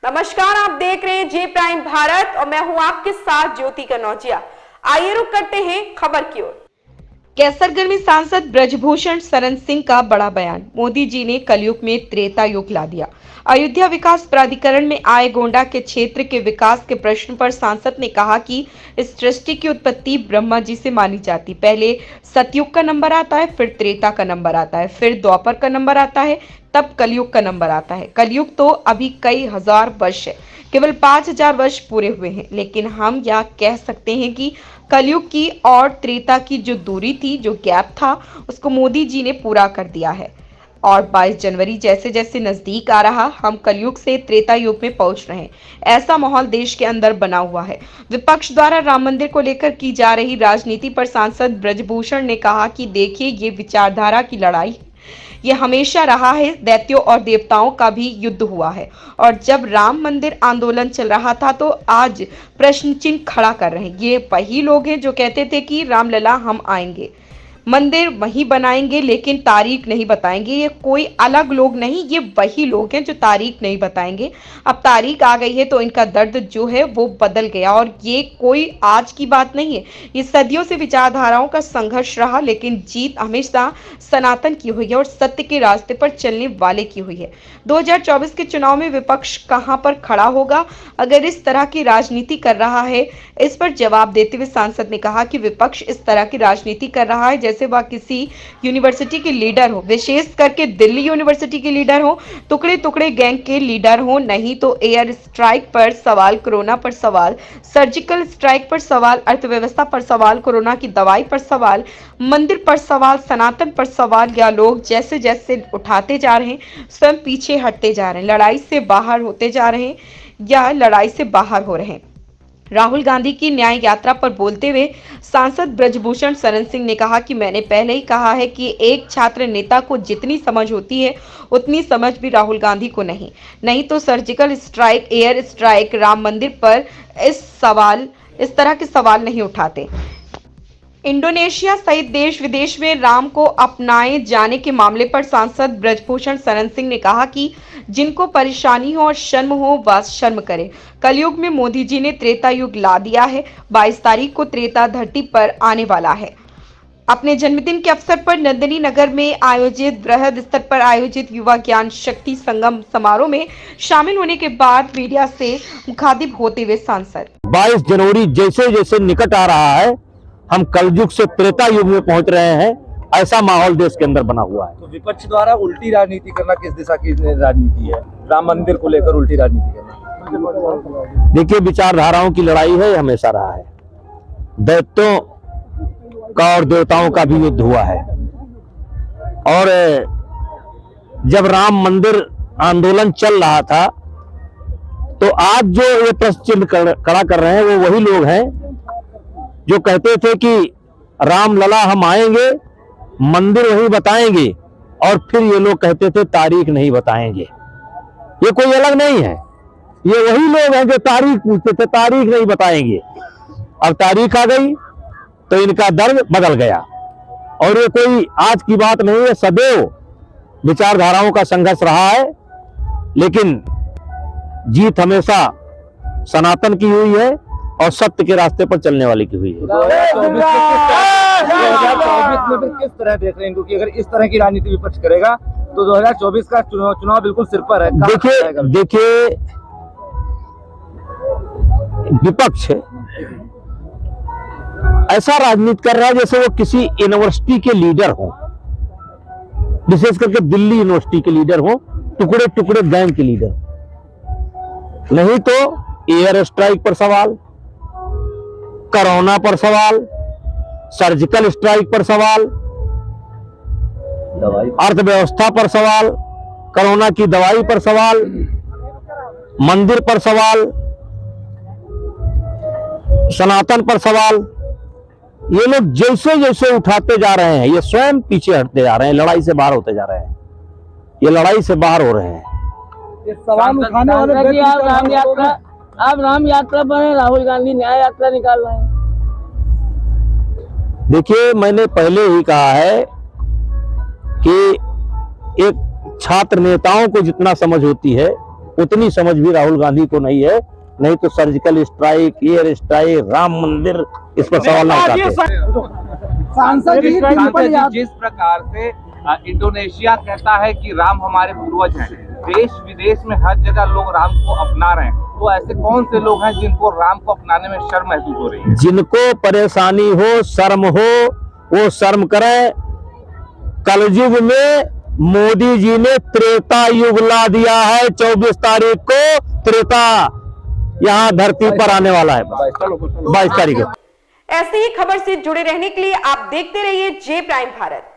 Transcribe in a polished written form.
नमस्कार, आप देख रहे हैं जे प्राइम भारत और मैं हूं आपके साथ ज्योति कनौजिया। आइए रुक करते हैं खबर की ओर। कैसरगढ़ में सांसद ब्रजभूषण शरण सिंह का बड़ा बयान। मोदी जी ने कलयुग में त्रेता युग ला दिया। अयोध्या विकास प्राधिकरण में आए गोंडा के क्षेत्र के विकास के प्रश्न पर सांसद ने कहा कि इस सृष्टि की उत्पत्ति ब्रह्मा जी से मानी जाती। पहले सतयुग का नंबर आता है, फिर त्रेता का नंबर आता है, फिर द्वापर का नंबर आता है, तब कलयुग का नंबर आता है। कलयुग तो अभी कई हजार वर्ष है, केवल 5000 वर्ष पूरे हुए हैं, लेकिन हम यह कह सकते हैं कि कलयुग की और त्रेता की जो दूरी थी, जो गैप था, उसको मोदी जी ने पूरा कर दिया है। और 22 जनवरी जैसे जैसे नजदीक आ रहा, हम कलयुग से त्रेता युग में पहुंच रहे हैं। ऐसा माहौल देश के अंदर बना हुआ है। विपक्ष द्वारा राम मंदिर को लेकर की जा रही राजनीति पर सांसद ब्रजभूषण ने कहा कि देखिए, ये विचारधारा की लड़ाई, ये हमेशा रहा है। दैत्यों और देवताओं का भी युद्ध हुआ है, और जब राम मंदिर आंदोलन चल रहा था तो आज प्रश्न चिन्ह खड़ा कर रहे हैं। ये वही लोग हैं जो कहते थे कि रामलला हम आएंगे, मंदिर वहीं बनाएंगे, लेकिन तारीख नहीं बताएंगे। ये कोई अलग लोग नहीं, ये वही लोग हैं जो तारीख नहीं बताएंगे। अब तारीख आ गई है तो इनका दर्द जो है वो बदल गया, और ये कोई आज की बात नहीं है। ये सदियों से विचारधाराओं का संघर्ष रहा, लेकिन जीत हमेशा सनातन की हुई है और सत्य के रास्ते पर चलने वाले की हुई है। 2024 के चुनाव में विपक्ष कहां पर खड़ा होगा अगर इस तरह की राजनीति कर रहा है? इस पर जवाब देते हुए सांसद ने कहा कि विपक्ष इस तरह की राजनीति कर रहा है जैसे वह किसी यूनिवर्सिटी के लीडर हो, विशेष करके दिल्ली यूनिवर्सिटी के लीडर हो, टुकड़े टुकड़े गैंग के लीडर हो। नहीं तो एयर स्ट्राइक पर सवाल, कोरोना पर सवाल, सर्जिकल स्ट्राइक पर सवाल, अर्थव्यवस्था पर सवाल, कोरोना की दवाई पर सवाल, मंदिर पर सवाल, सनातन पर सवाल। या लोग जैसे जैसे उठाते जा रहे हैं, स्वयं पीछे हटते जा रहे हैं, लड़ाई से बाहर होते जा रहे हैं या लड़ाई से बाहर हो रहे हैं। राहुल गांधी की न्याय यात्रा पर बोलते हुए सांसद ब्रजभूषण शरण सिंह ने कहा कि मैंने पहले ही कहा है कि एक छात्र नेता को जितनी समझ होती है उतनी समझ भी राहुल गांधी को नहीं तो surgical strike, air strike, Ram मंदिर पर इस तरह के सवाल नहीं उठाते। इंडोनेशिया सहित देश विदेश में राम को अपनाए जाने के मामले पर सांसद ब्रजभूषण शरण सिंह ने कहा कि जिनको परेशानी हो और शर्म हो वह शर्म करे। कलयुग में मोदी जी ने त्रेता युग ला दिया है। 22 तारीख को त्रेता धरती पर आने वाला है। अपने जन्मदिन के अवसर पर नंदिनी नगर में आयोजित वृहद स्तर पर आयोजित युवा ज्ञान शक्ति संगम समारोह में शामिल होने के बाद मीडिया से मुखातिब होते हुए सांसद 22 जनवरी जैसे जैसे निकट आ रहा है, हम कलयुग से त्रेता युग में पहुंच रहे हैं। ऐसा माहौल देश के अंदर बना हुआ है। तो विपक्ष द्वारा उल्टी राजनीति करना किस दिशा की राजनीति है? राम मंदिर को लेकर उल्टी राजनीति करना। देखिए, विचारधाराओं की लड़ाई है, हमेशा रहा है। दैत्यों का और देवताओं का भी युद्ध हुआ है। और जब राम मंदिर आंदोलन चल रहा था तो आज जो ये प्रश्न चिन्ह खड़ा कर रहे हैं वो वही लोग हैं जो कहते थे कि राम लला हम आएंगे, मंदिर वहीं बताएंगे, और फिर ये लोग कहते थे तारीख नहीं बताएंगे। ये कोई अलग नहीं है, ये वही लोग हैं जो तारीख पूछते थे, तारीख नहीं बताएंगे। अब तारीख आ गई तो इनका दर्द बदल गया। और ये कोई आज की बात नहीं है, सदैव विचारधाराओं का संघर्ष रहा है, लेकिन जीत हमेशा सनातन की हुई है और सत्य के रास्ते पर चलने वाले की हुई है। 2024 में किस तरह देख रहे हैं? क्योंकि अगर इस तरह की राजनीति विपक्ष करेगा तो 2024 का चुनाव बिल्कुल सिर पर है। देखिए, विपक्ष ऐसा राजनीति कर रहा है जैसे वो किसी यूनिवर्सिटी के लीडर हो, विशेष करके दिल्ली यूनिवर्सिटी के लीडर हो, टुकड़े टुकड़े गैंग के लीडर। नहीं तो एयर स्ट्राइक पर सवाल, कोरोना पर सवाल, सर्जिकल स्ट्राइक पर सवाल, अर्थव्यवस्था पर सवाल, कोरोना की दवाई पर सवाल, मंदिर पर सवाल, सनातन पर सवाल। ये लोग जैसे जैसे उठाते जा रहे हैं, ये स्वयं पीछे हटते जा रहे हैं, लड़ाई से बाहर होते जा रहे हैं। ये लड़ाई से बाहर हो रहे हैं। सवाल उठाने वाले आप राम यात्रा पर हैं, राहुल गांधी न्याय यात्रा निकाल रहे हैं। देखिए, मैंने पहले ही कहा है कि एक छात्र नेताओं को जितना समझ होती है उतनी समझ भी राहुल गांधी को नहीं है। नहीं तो surgical strike, air strike, Ram मंदिर, इस पर सवाल ना उठाते। सांसद जी जिस प्रकार से इंडोनेशिया कहता है कि राम हमारे पूर्वज हैं, देश विदेश में हर जगह लोग राम को अपना रहे हैं, तो ऐसे कौन से लोग हैं जिनको राम को अपनाने में शर्म महसूस हो रही है? जिनको परेशानी हो, शर्म हो, वो शर्म करें। कलयुग में मोदी जी ने त्रेता युग ला दिया है। 24 तारीख को त्रेता यहाँ धरती पर आने वाला है, 22 तारीख को। ऐसी ही खबर से जुड़े रहने के लिए आप देखते रहिए जे प्राइम भारत।